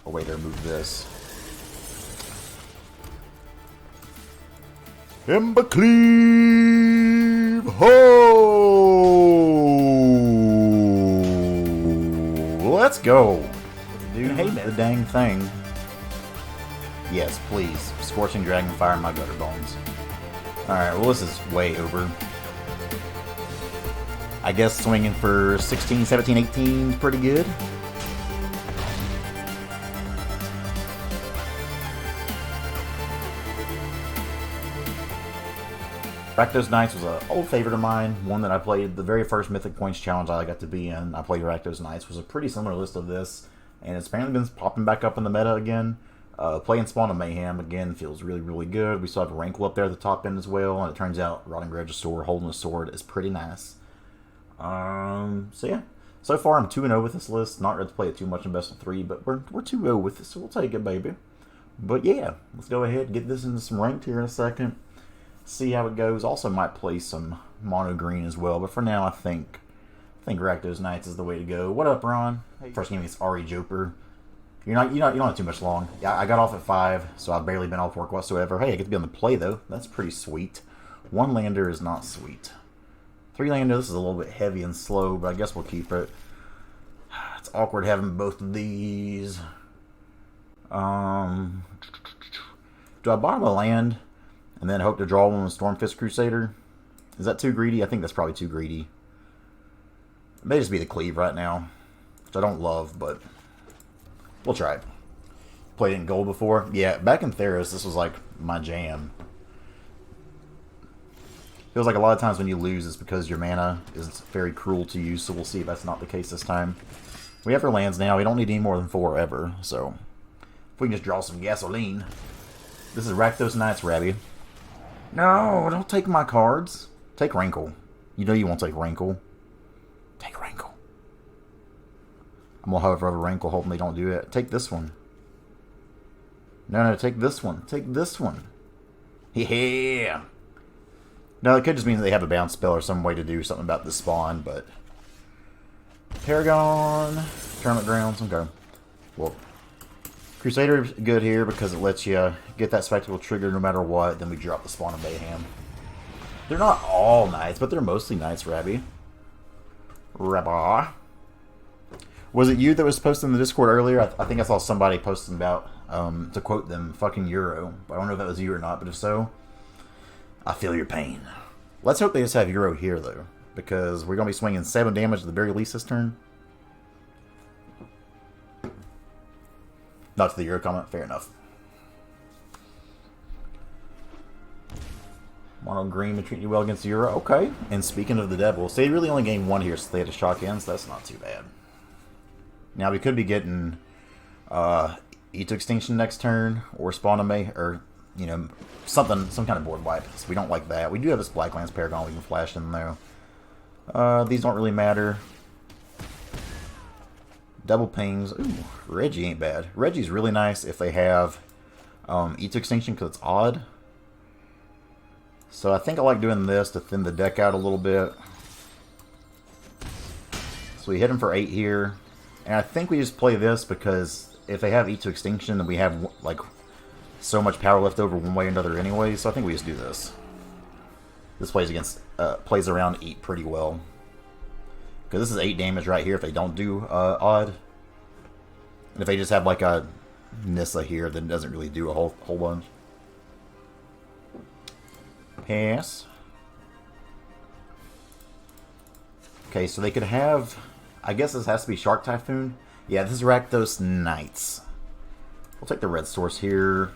a way to remove this. Embercleave! Ho! Let's go! Dude, hate the dang thing. Yes, please. Scorching Dragonfire in my Gutterbones. Alright, well this is way over. I guess swinging for 16, 17, 18 is pretty good. Rakdos Knights was an old favorite of mine, one that I played the very first Mythic Points challenge I got to be in. I played Rakdos Knights. It was a pretty similar list of this, and it's apparently been popping back up in the meta again. Playing Spawn of Mayhem again feels really, really good. We still have Rankle up there at the top end as well, and it turns out Rotting Regisaur holding a sword is pretty nice. So yeah, so far I'm 2-0 with this list. Not ready to play it too much in best of 3, but we're 2-0 with it, so we'll take it, baby. But yeah, let's go ahead and get this into some ranked here in a second. See how it goes. Also might play some mono green as well, but for now I think Rakdos Knights is the way to go. What up, Ron? Hey. First game against Ari Joper. You don't have too much long. Yeah, I got off at 5, so I've barely been off work whatsoever. Hey, I get to be on the play though. That's pretty sweet. 1 lander is not sweet. 3 lander, this is a little bit heavy and slow, but I guess we'll keep it. It's awkward having both of these. Do I bottom a land and then hope to draw one with Stormfist Crusader? Is that too greedy? I think that's probably too greedy. It may just be the cleave right now, which I don't love, but we'll try it. Played it in gold before. Yeah, back in Theros, this was like my jam. Feels like a lot of times when you lose, it's because your mana is very cruel to you, so we'll see if that's not the case this time. We have our lands now. We don't need any more than 4 ever, so if we can just draw some gasoline. This is Rakdos Knights, Rabby. No, don't take my cards. Take Rankle. You know you won't take Rankle. Take Rankle. I'm gonna hover over Rankle, hoping they don't do it. Take this one. No, take this one. Take this one. Yeah. No, it could just mean that they have a bounce spell or some way to do something about the spawn, but Paragon, Tournament Grounds, okay. Well, Crusader is good here because it lets you get that spectacle trigger no matter what. Then we drop the Spawn of Mayhem. They're not all nice, but they're mostly nice, Rabby. Rabba. Was it you that was posting in the Discord earlier? I think I saw somebody posting about, to quote them, fucking Euro. I don't know if that was you or not, but if so, I feel your pain. Let's hope they just have Euro here, though, because we're going to be swinging 7 damage at the very least this turn. Not to the Euro comment. Fair enough. Mono green would treat you well against the Euro. Okay. And speaking of the Devil, so they really only gained 1 here, so they had to shock in, so that's not too bad. Now, we could be getting E2 Extinction next turn, or Spawn of Mayhem, or, you know, some kind of board wipe. So we don't like that. We do have this Blacklance Paragon we can flash in, though. These don't really matter. Double pings. Ooh, Reggie ain't bad. Reggie's really nice if they have E2 Extinction, because it's odd. So I think I like doing this to thin the deck out a little bit. So we hit him for 8 here. And I think we just play this because if they have E2 Extinction, then we have like so much power left over one way or another anyway. So I think we just do this. This plays against plays around 8 pretty well. Because this is 8 damage right here if they don't do odd. And if they just have like a Nissa here, then it doesn't really do a whole bunch. Pass. Okay, so they could have, I guess this has to be Shark Typhoon. Yeah, this is Rakdos Knights. We'll take the red source here.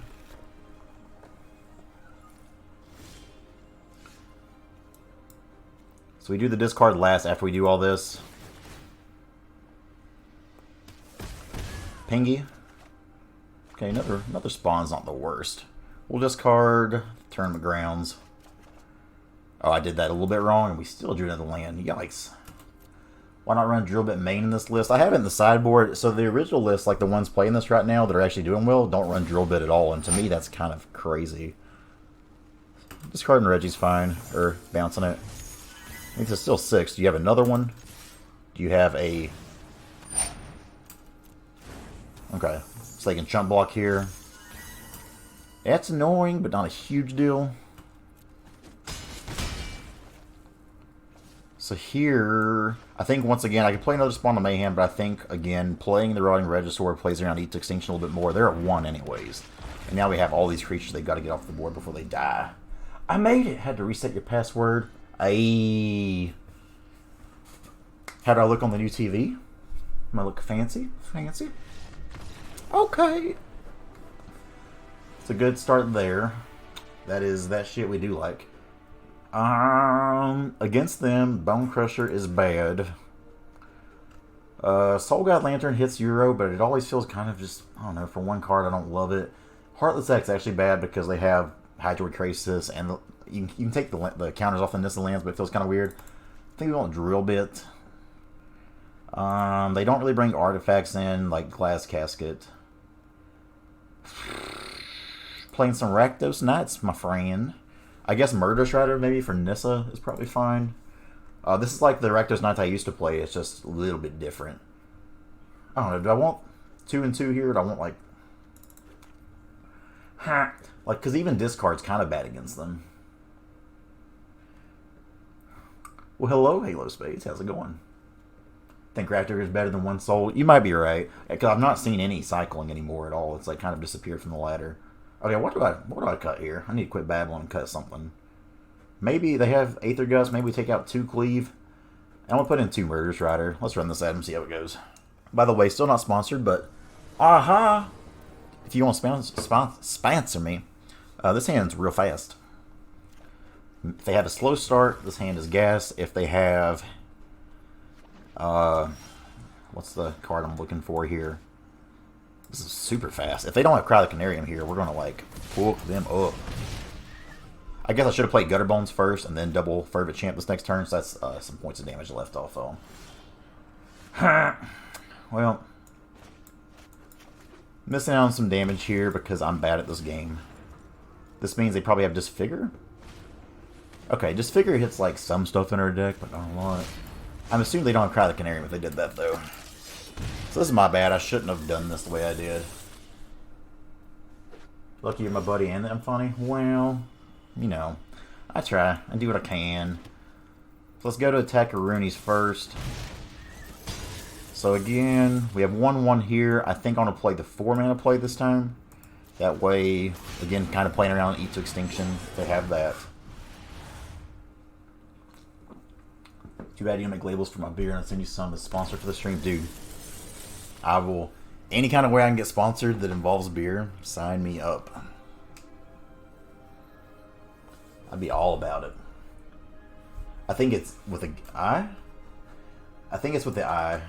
So we do the discard last after we do all this. Pingy. Okay, another spawn's not the worst. We'll discard Tournament Grounds. Oh, I did that a little bit wrong, and we still drew another land. Yikes. Why not run Drill Bit main in this list? I have it in the sideboard. So the original list, like the ones playing this right now that are actually doing well, don't run Drill Bit at all. And to me, that's kind of crazy. Discarding Reggie's fine. Or bouncing it. I think it's still 6. Do you have another one? Do you have a... Okay, so they can chump block here. That's annoying, but not a huge deal. So here, I think once again, I can play another Spawn of Mayhem, but I think, again, playing the Rotting Regisaur plays around Eat to Extinction a little bit more. They're at 1 anyways. And now we have all these creatures they've got to get off the board before they die. I made it! Had to reset your password. Ayy. How do I look on the new TV? Am I look fancy? Fancy? Okay. It's a good start there. That is that shit we do like. Against them, Bonecrusher is bad. Soul God Lantern hits Euro, but it always feels kind of just, I don't know, for one card I don't love it. Heartless X actually bad because they have Hydrocrisis, and you can take the counters off the Nissa lands, but it feels kind of weird. I think we want Drill Bit. They don't really bring artifacts in, like Glass Casket. Playing some Rakdos Knights, my friend. I guess Murder Shredder maybe for Nissa is probably fine. This is like the Rakdos Knights I used to play. It's just a little bit different. I don't know. Do I want 2 and 2 here? Or do I want like... Like, because even discard's kind of bad against them. Well, hello, Halo Spades. How's it going? Think Raptor is better than 1 soul? You might be right. Because I've not seen any cycling anymore at all. It's like kind of disappeared from the ladder. Okay, what do I cut here? I need to quit babbling and cut something. Maybe they have Aether Gust. Maybe we take out 2 Cleave. I'm going to put in 2 Murder Strider. Let's run this at him and see how it goes. By the way, still not sponsored, but... Aha! If you want to sponsor me, this hand's real fast. If they have a slow start, this hand is gas. If they have... what's the card I'm looking for here? This is super fast. If they don't have Cry the Canarium here, we're going to, like, pull them up. I guess I should have played Gutterbones first and then double Fervent Champ this next turn, so that's some points of damage left off, though. Well, missing out on some damage here because I'm bad at this game. This means they probably have Disfigure? Okay, Disfigure hits, like, some stuff in our deck, but not a lot. I'm assuming they don't have Cry the Canarium if they did that, though. So this is my bad. I shouldn't have done this the way I did. Lucky you're my buddy and I'm funny. Well, you know, I try. I do what I can. So let's go to attack Rooney's first. So again, we have 1/1 here. I think I'm going to play the 4-mana play this time. That way, again, kind of playing around Eat to Extinction if they have that. Too bad you don't make labels for my beer and I'll send you some as sponsor for the stream. Dude, I will, any kind of way I can get sponsored that involves beer, sign me up. I'd be all about it. I think it's with the I? I think it's with the I.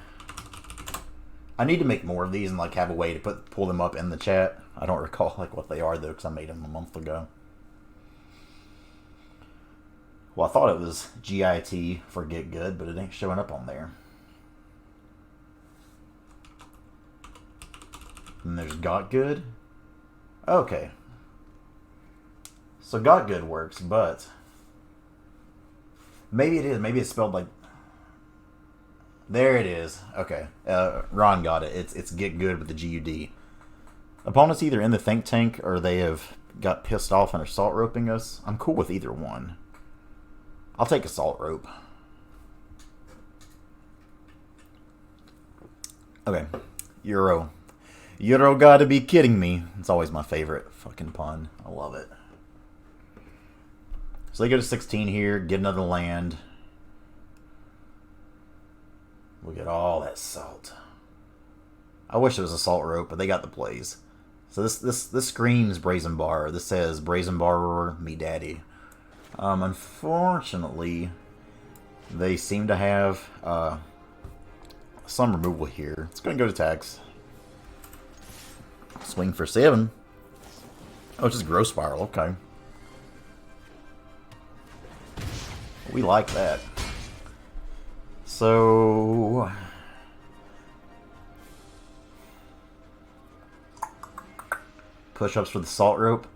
I need to make more of these and like have a way to pull them up in the chat. I don't recall like what they are though because I made them a month ago. Well, I thought it was GIT for Get Good, but it ain't showing up on there. And there's Got Good. Okay. So Got Good works, but maybe it is. Maybe it's spelled like... There it is. Okay. Ron got it. It's Get Good with the G-U-D. Opponents either in the think tank or they have got pissed off and are salt roping us. I'm cool with either one. I'll take a salt rope. Okay. Euro. Euro gotta be kidding me. It's always my favorite fucking pun. I love it. So they go to 16 here, get another land. Look at all that salt. I wish it was a salt rope, but they got the plays. So this screams Brazen Bar. This says Brazen Borrower, me daddy. Unfortunately, they seem to have some removal here. It's going to go to tax. Swing for 7. Oh, it's just Growth Spiral. Okay. We like that. So... push-ups for the salt rope.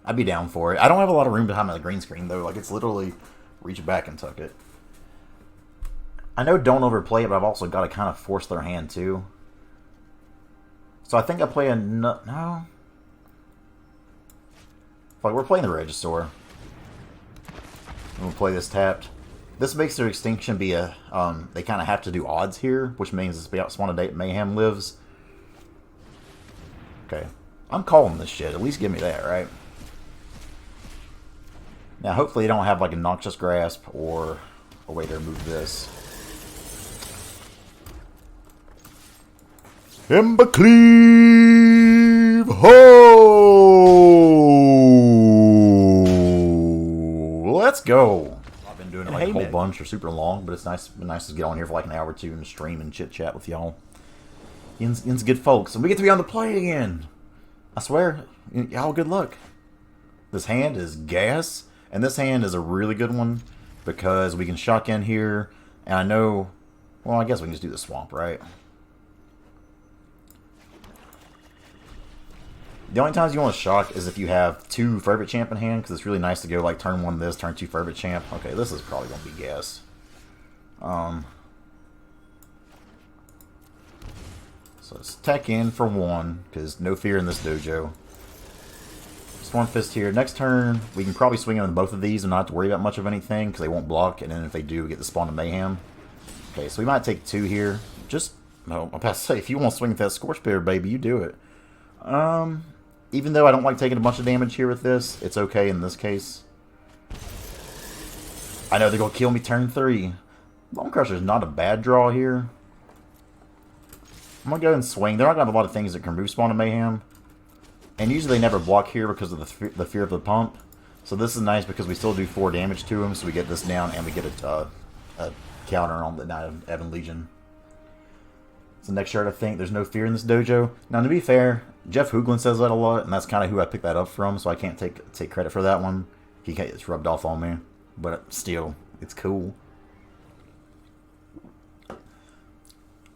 I'd be down for it. I don't have a lot of room behind my green screen, though. Like, it's literally reach back and tuck it. I know don't overplay it, but I've also got to kind of force their hand, too. So I think I play a... No. Like, we're playing the Regisaur. We'll play this tapped. This makes their extinction be a... they kind of have to do odds here, which means it's Spawn of Mayhem lives. Okay. I'm calling this shit. At least give me that, right? Now, hopefully you don't have, like, a Noxious Grasp or a way to remove this. Embercleave! Ho! Let's go! I've been doing it like a whole bunch or super long, but it's nice to get on here for like an hour or two and stream and chit-chat with y'all. Yin's good folks. And we get to be on the play again! I swear, y'all good luck. This hand is gas, and this hand is a really good one because we can shock in here, and I know... Well, I guess we can just do the swamp, right? The only times you want to shock is if you have 2 Fervent Champ in hand, because it's really nice to go like turn 1 this, turn 2 Fervent Champ. Okay, this is probably going to be gas. So let's tech in for 1, because no fear in this dojo. Stormfist here. Next turn, we can probably swing on both of these and not have to worry about much of anything, because they won't block, and then if they do, we get the Spawn of Mayhem. Okay, so we might take 2 here. Just, no, I'm about to say, if you want to swing with that Scorch Bear, baby, you do it. Even though I don't like taking a bunch of damage here with this, it's okay in this case. I know they're going to kill me turn 3. Bonecrusher is not a bad draw here. I'm going to go ahead and swing. They're not going to have a lot of things that can remove Spawn of Mayhem. And usually they never block here because of the fear of the pump. So this is nice because we still do 4 damage to him. So we get this down and we get a counter on the Knight of Ebon Legion. It's the next shirt, I think. There's no fear in this dojo. Now, to be fair, Jeff Hooglin says that a lot, and that's kind of who I picked that up from, so I can't take credit for that one. It's rubbed off on me, but still, it's cool.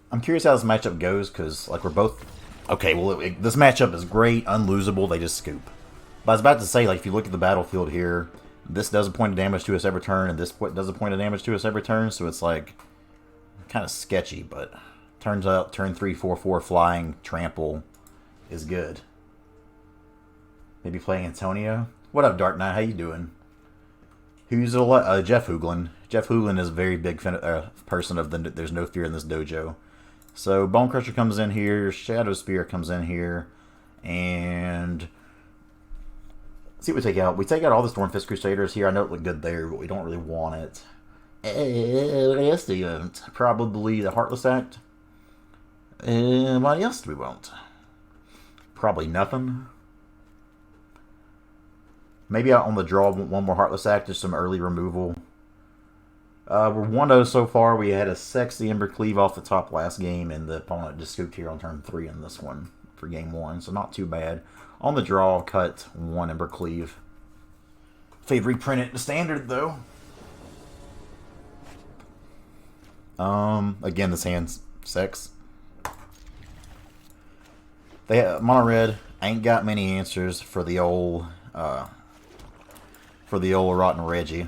I'm curious how this matchup goes, because, like, we're both... Okay, well, this matchup is great, unlosable, they just scoop. But I was about to say, like, if you look at the battlefield here, this does a point of damage to us every turn, and this does a point of damage to us every turn, so it's, like, kind of sketchy, but... Turns out, turn 3, 4, flying, trample is good. Maybe playing Antonio. What up, Dark Knight? How you doing? Who's Jeff Hooglin? Jeff Hooglin is a very big person of the There's No Fear in this dojo. So Bonecrusher comes in here, Shadow Spear comes in here, and let's see what we take out. We take out all the Stormfist Crusaders here. I know it looked good there, but we don't really want it. What else do you want? Probably the Heartless Act. What else do we want? Probably nothing. Maybe on the draw, one more Heartless Act, just some early removal. We're 1-0 so far. We had a sexy Embercleave off the top last game, and the opponent just scooped here on turn 3 in this one for game 1, so not too bad. On the draw, cut 1 Embercleave. If they'd reprint it to standard, though. Again, this hand's sex. They Mono Red ain't got many answers for the old Rotting Reggie.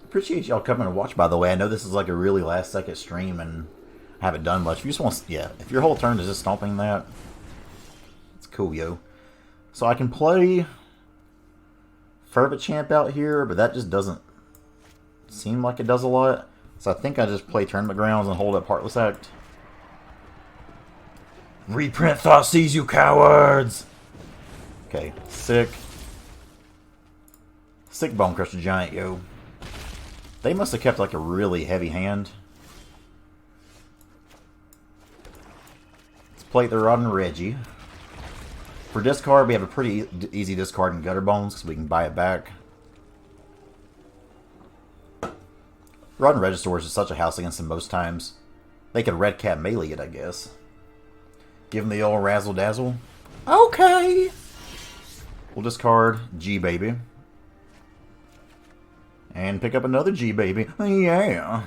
Appreciate y'all coming to watch, by the way. I know this is like a really last second stream and I haven't done much. If you just want, if your whole turn is just stomping that, it's cool, yo. So I can play Fervent Champ out here, but that just doesn't seem like it does a lot. So I think I just play Tournament Grounds and hold up Heartless Act. Reprint Thoughtseize, you cowards! Okay, sick. Sick Bonecrusher Giant, yo. They must have kept like a really heavy hand. Let's play the Rotting Reggie. For discard, we have a pretty easy discard in Gutterbones because we can buy it back. Rotting Regisaur is just such a house against them most times. They could Red Cat melee it, I guess. Give them the old Razzle Dazzle. Okay! We'll discard G-Baby. And pick up another G-Baby. Yeah!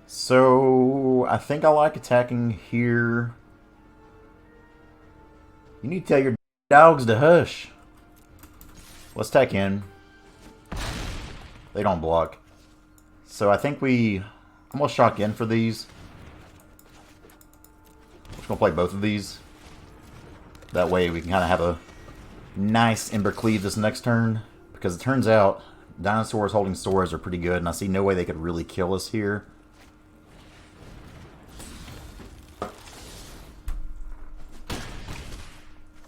So, I think I like attacking here. You need to tell your dogs to hush. Let's attack in. They don't block. So I think we I'm going to shock in for these. I'm just going to play both of these. That way we can kind of have a nice Embercleave this next turn. Because it turns out dinosaurs holding swords are pretty good, and I see no way they could really kill us here.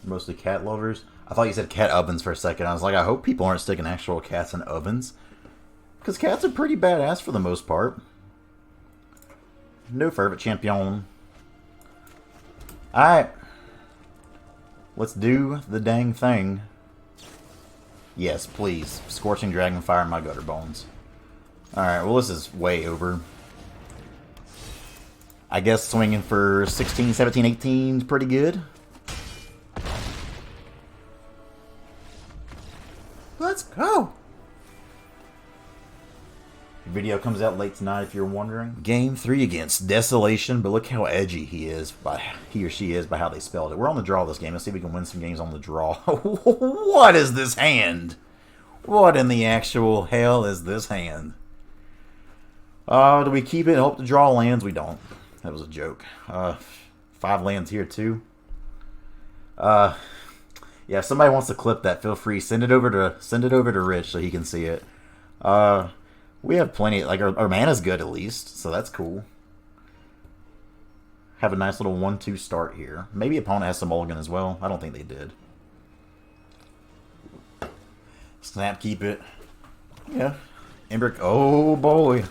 Mostly cat lovers. I thought you said cat ovens for a second. I was like, I hope people aren't sticking actual cats in ovens. Because cats are pretty badass for the most part. No Fervent Champion. Alright. Let's do the dang thing. Yes, please. Scorching Dragonfire in my Gutterbones. Alright, well this is way over. I guess swinging for 16, 17, 18 is pretty good. Let's go! Video comes out late tonight if you're wondering. Game 3 against Desolation, but look how edgy he or she is by how they spelled it. We're on the draw this game. Let's see if we can win some games on the draw. What is this hand? What in the actual hell is this hand? Do we keep it and hope to draw lands? We don't. That was a joke. 5 lands here too. Yeah, if somebody wants to clip that, feel free. Send it over to Rich so he can see it. We have plenty, like our mana's good at least, so that's cool. Have a nice little 1-2 start here. Maybe opponent has some mulligan as well. I don't think they did. Snap, keep it. Yeah. Ember. Oh boy.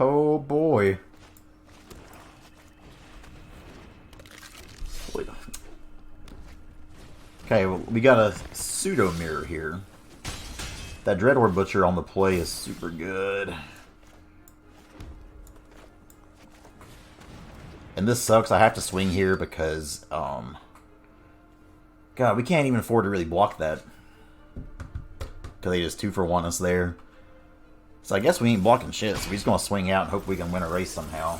Oh boy. Okay, well, we got a pseudo mirror here. That Dreadhorde Butcher on the play is super good. And this sucks. I have to swing here because, God, we can't even afford to really block that. Because they just 2-for-1 us there. So I guess we ain't blocking shit. So we're just going to swing out and hope we can win a race somehow.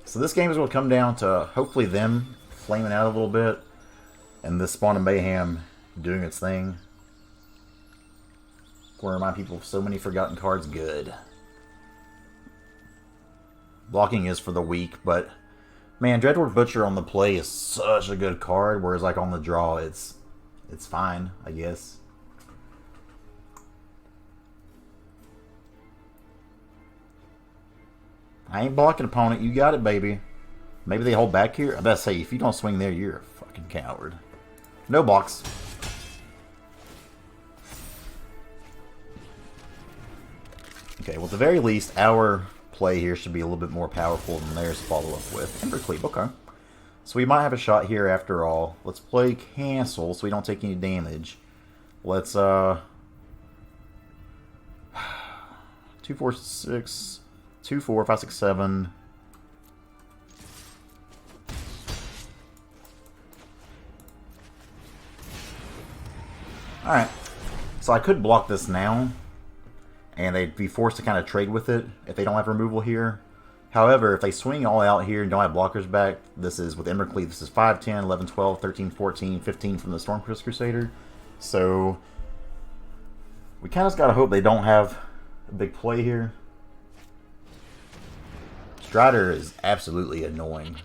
So this game is going to come down to hopefully them flaming out a little bit. And this Spawn of Mayhem doing its thing. Want to remind people of so many forgotten cards. Good. Blocking is for the weak, but man, Dreadhorde Butcher on the play is such a good card, whereas like on the draw, it's fine, I guess. I ain't blocking opponent. You got it, baby. Maybe they hold back here. I better say, if you don't swing there, you're a fucking coward. No blocks. Okay, well, at the very least, our play here should be a little bit more powerful than theirs to follow up with. Embercleave, okay. So we might have a shot here after all. Let's play Cancel so we don't take any damage. Let's, 2, 4, 6, 2, 4, 5, 6, 7. Alright, so I could block this now, and they'd be forced to kind of trade with it if they don't have removal here. However, if they swing all out here and don't have blockers back, this is, with Embercleave, this is 5, 10, 11, 12, 13, 14, 15 from the Stormfist Crusader. So, we kind of just got to hope they don't have a big play here. Strider is absolutely annoying.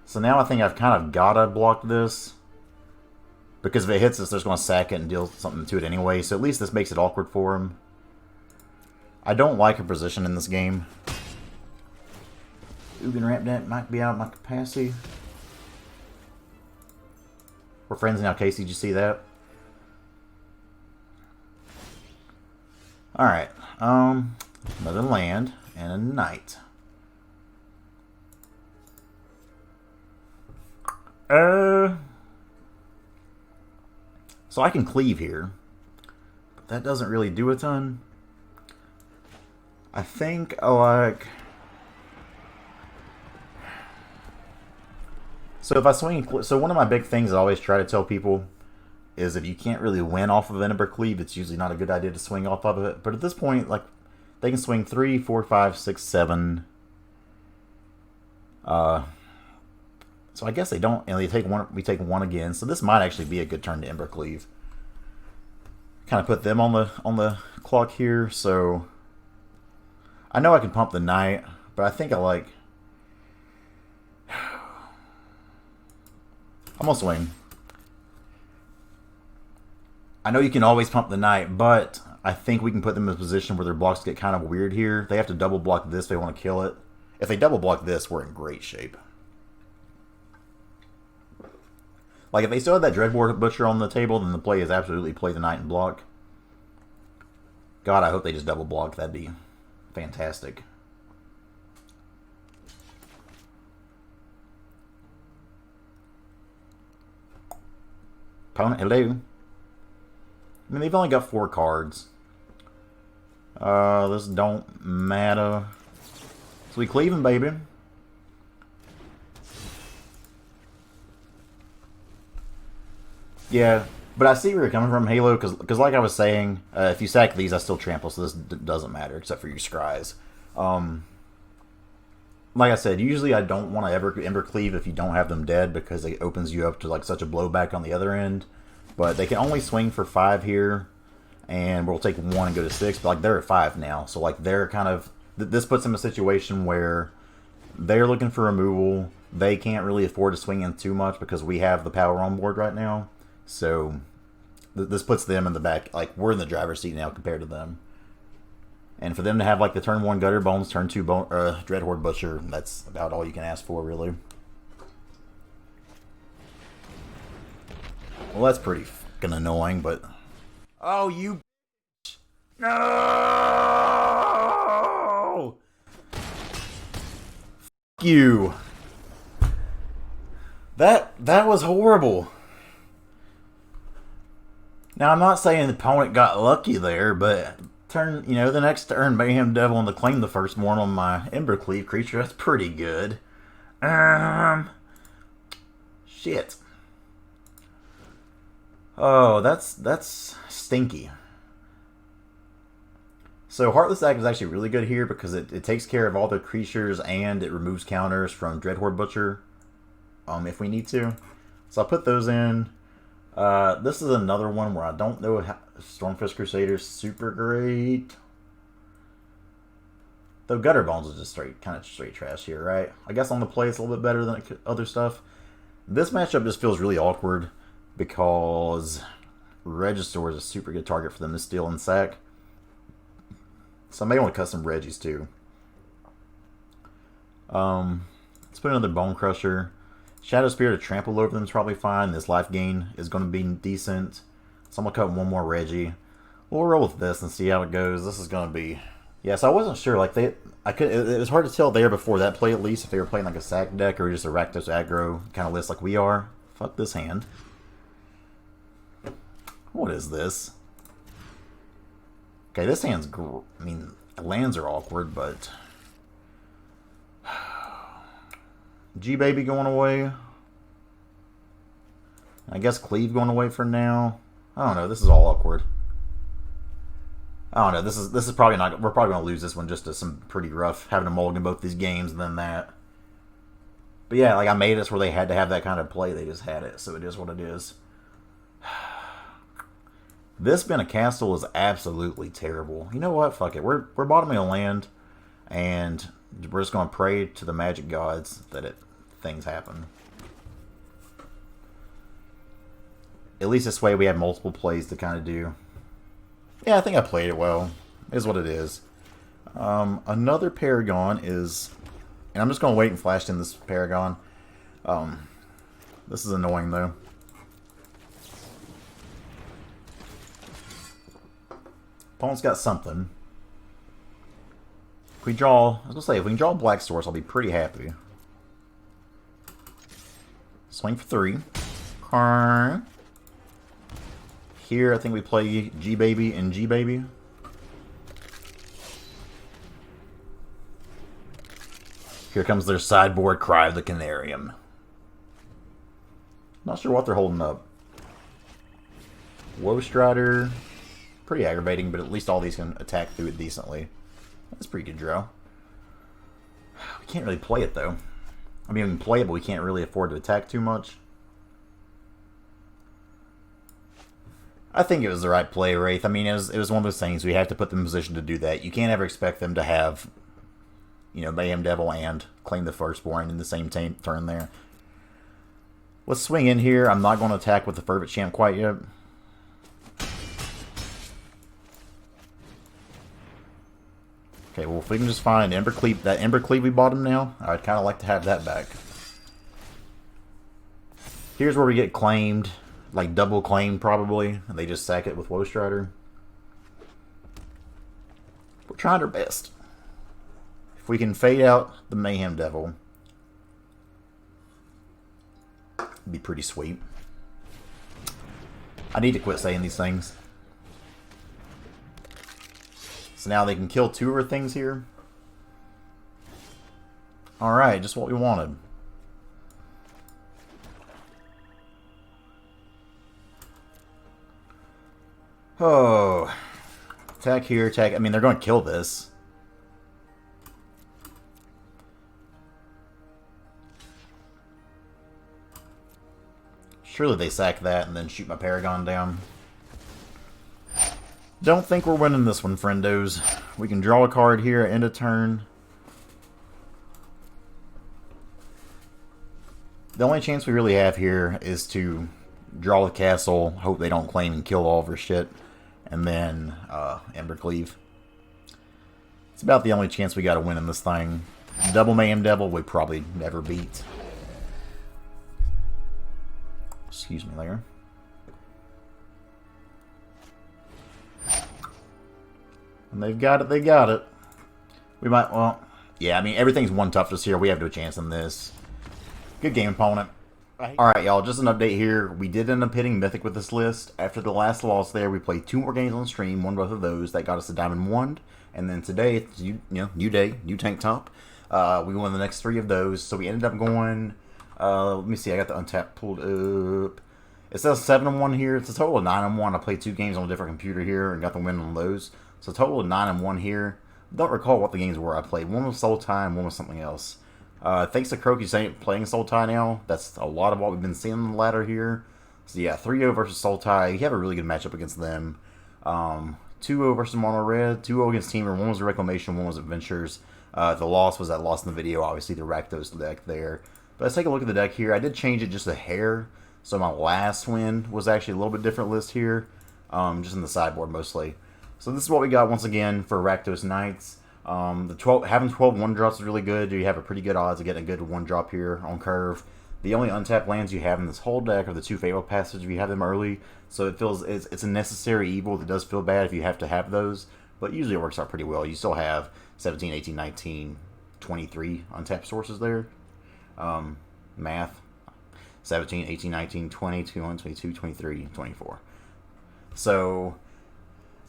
So now I think I've kind of got to block this. Because if it hits us, they're just going to sack it and deal something to it anyway. So at least this makes it awkward for him. I don't like her position in this game. Ugin Ramp Net might be out of my capacity. We're friends now, Casey. Did you see that? Alright. Another land and a knight. So I can cleave here, but that doesn't really do a ton. I think like... So if I swing... So one of my big things I always try to tell people is if you can't really win off of an Embercleave, it's usually not a good idea to swing off of it. But at this point, like, they can swing 3, 4, 5, 6, 7. So I guess they don't, and they take one. We take one again, so this might actually be a good turn to Embercleave. kind of put them on the clock here. So I know I can pump the Knight, but I think I like. I'm gonna swing. I know you can always pump the Knight, but I think we can put them in a position where their blocks get kind of weird here. They have to double block this if they want to kill it. If they double block this, we're in great shape. Like, if they still had that Dreadboard Butcher on the table, then the play is absolutely play the Knight and block. God, I hope they just double block. That'd be fantastic. Opponent, hello. I mean, they've only got 4 cards. This don't matter. So we cleaving, baby. Yeah, but I see where you're coming from, Halo, because like I was saying, if you sack these, I still trample, so this doesn't matter, except for your scries. Like I said, usually I don't want to ever Embercleave if you don't have them dead, because it opens you up to like such a blowback on the other end. But they can only swing for 5 here, and we'll take 1 and go to 6, but like they're at 5 now, so like they're kind of... This puts them in a situation where they're looking for removal. They can't really afford to swing in too much because we have the power on board right now. So this puts them in the back, like we're in the driver's seat now compared to them. And for them to have like the turn 1 Gutterbones, turn 2 Dreadhorde Butcher, that's about all you can ask for, really. Well, that's pretty fucking annoying, but... Oh, you... No! Fuck you. That was horrible. Now, I'm not saying the opponent got lucky there, but the next turn, Mayhem Devil and to claim the first one on my Embercleave creature, that's pretty good. Shit. Oh, that's stinky. So Heartless Sac is actually really good here because it takes care of all the creatures and it removes counters from Dreadhorde Butcher if we need to. So I'll put those in. This is another one where I don't know how Stormfist Crusader is super great. Though Gutterbones is just kind of straight trash here, right? I guess on the play it's a little bit better than other stuff. This matchup just feels really awkward because Regisaur is a super good target for them to steal and sack. So I may want to cut some Regis too. Let's put another Bonecrusher. Shadow Spirit to trample over them is probably fine. This life gain is going to be decent. So I'm going to cut one more Reggie. We'll roll with this and see how it goes. This is going to be... Yeah, so I wasn't sure. Like it was hard to tell there before that play, at least, if they were playing like a sack deck or just a Rakdos Aggro kind of list like we are. Fuck this hand. What is this? Okay, this hand's... I mean, lands are awkward, but... G-Baby going away. I guess Cleave going away for now. I don't know. This is all awkward. I don't know. This is probably not... We're probably going to lose this one just to some pretty rough having to mulligan both these games and then that. But yeah, like I made it where they had to have that kind of play. They just had it, so it is what it is. This being a castle is absolutely terrible. You know what? Fuck it. We're bottoming a land, and we're just going to pray to the magic gods that things happen. At least this way we have multiple plays to kind of do. Yeah, I think I played it well. It is what it is. Another Paragon is... And I'm just going to wait and flash in this Paragon. This is annoying, though. Opponent's got something. If we draw... I was going to say, if we can draw Black Source, I'll be pretty happy. Swing for 3. Karn. Here, I think we play G-Baby and G-Baby. Here comes their sideboard Cry of the Canarium. Not sure what they're holding up. Woe Strider. Pretty aggravating, but at least all these can attack through it decently. That's a pretty good draw. We can't really play it, though. I mean, we can play it, but we can't really afford to attack too much. I think it was the right play, Wraith. I mean, it was one of those things we have to put them in position to do that. You can't ever expect them to have, Mayhem Devil and claim the Firstborn in the same turn there. Let's swing in here. I'm not going to attack with the Fervent Champ quite yet. Okay, well, if we can just find Embercleave, that Embercleave we bought him now, I'd kind of like to have that back. Here's where we get claimed, like double claimed probably, and they just sack it with Woestrider. We're trying our best. If we can fade out the Mayhem Devil, it'd be pretty sweet. I need to quit saying these things. So now they can kill 2 of our things here. Alright, just what we wanted. Oh. Attack here, attack. I mean, they're going to kill this. Surely they sack that and then shoot my Paragon down. Don't think we're winning this one, friendos. We can draw a card here, end of turn. The only chance we really have here is to draw a castle, hope they don't claim and kill all of our shit, and then Embercleave. It's about the only chance we got to win in this thing. Double Mayhem Devil we probably never beat. Excuse me there. And they've got it, they got it. We might, well, yeah, I mean, everything's one toughness here. We have no chance in this. Good game, opponent. Alright, y'all, just an update here. We did end up hitting Mythic with this list. After the last loss there, we played 2 more games on stream, won both of those. That got us to Diamond 1. And then today, it's new day, new tank top. We won the next 3 of those. So we ended up going, let me see, I got the Untapped pulled up. It says 7-1 here. It's a total of 9-1. I played 2 games on a different computer here and got the win on those. So a total of 9-1 here. Don't recall what the games were I played. One was Sultai and one was something else. Thanks to Croaky saying playing Sultai now. That's a lot of what we've been seeing on the ladder here. So yeah, 3-0 versus Sultai. You have a really good matchup against them. 2-0 versus Mono Red. 2-0 against Teamer. One was Reclamation, one was Adventures. The loss was that loss in the video, obviously the Rakdos deck there. But let's take a look at the deck here. I did change it just a hair. So my last win was actually a little bit different list here. Just in the sideboard mostly. So this is what we got once again for Rakdos Knights. Having 12 1-drops is really good. You have a pretty good odds of getting a good 1-drop here on curve. The only untapped lands you have in this whole deck are the 2 Fabled Passage if you have them early. So it feels it's a necessary evil that does feel bad if you have to have those. But usually it works out pretty well. You still have 17, 18, 19, 23 untapped sources there. Math. 17, 18, 19, 20, 21, 22, 23, 24. So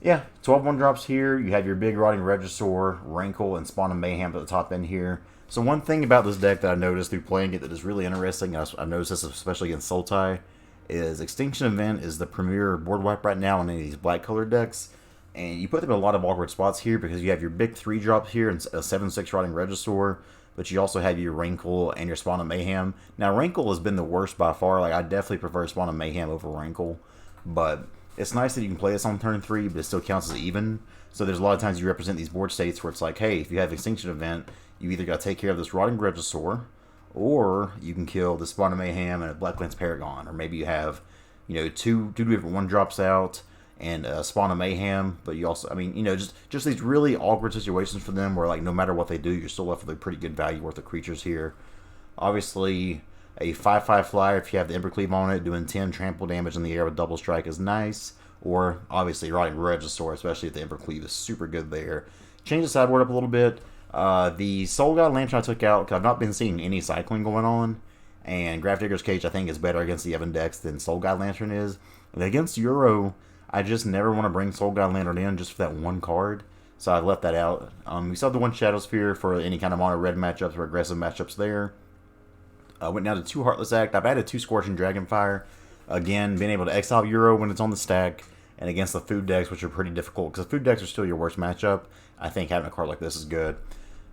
yeah, 12 1-drops here. You have your big Rotting Regisaur, Rankle, and Spawn of Mayhem at the top end here. So one thing about this deck that I've noticed through playing it that is really interesting, I've noticed this especially against Sultai, is Extinction Event is the premier board wipe right now in any of these black colored decks. And you put them in a lot of awkward spots here because you have your big 3-drop here and a 7/6 Rotting Regisaur, but you also have your Rankle and your Spawn of Mayhem. Now, Rankle has been the worst by far. Like, I definitely prefer Spawn of Mayhem over Rankle, but it's nice that you can play this on turn 3, but it still counts as even. So there's a lot of times you represent these board states where it's like, hey, if you have Extinction Event, you either got to take care of this Rotting Regisaur, or you can kill the Spawn of Mayhem and a Blacklance Paragon, or maybe you have, two different 1-drops out and Spawn of Mayhem, but you also, I mean, just these really awkward situations for them where, like, no matter what they do, you're still left with a pretty good value worth of creatures here. Obviously, a 5/5 flyer, if you have the Embercleave on it, doing 10 trample damage in the air with double strike is nice. Or, obviously, Rotting Regisaur, especially if the Embercleave is super good there. Change the sideboard up a little bit. The Soul God Lantern I took out, because I've not been seeing any cycling going on. And Grafdigger's Cage, I think, is better against the Ebon decks than Soul God Lantern is. And against Euro, I just never want to bring Soul God Lantern in just for that one card. So I left that out. We still have the 1 Shadow Sphere for any kind of mono red matchups or aggressive matchups there. Went down to 2 Heartless Act. I've added 2 Scorching Dragonfire. Again, being able to exile Euro when it's on the stack. And against the food decks, which are pretty difficult. Because the food decks are still your worst matchup. I think having a card like this is good.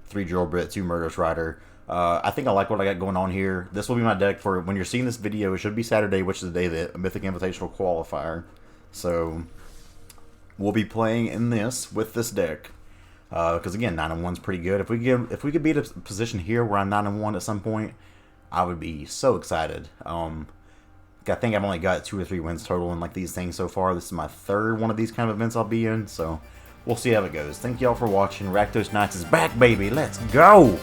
3 Drillbrit, 2 Murderous Rider. I think I like what I got going on here. This will be my deck for when you're seeing this video. It should be Saturday, which is the day that Mythic Invitational Qualifier. So we'll be playing in this with this deck. Because again, 9-1's pretty good. If we could be in a position here where I'm 9-1 at some point, I would be so excited. I think I've only got 2 or 3 wins total in like these things so far. This is my 3rd one of these kind of events I'll be in, so we'll see how it goes. Thank y'all for watching. Rakdos Knights is back, baby. Let's go!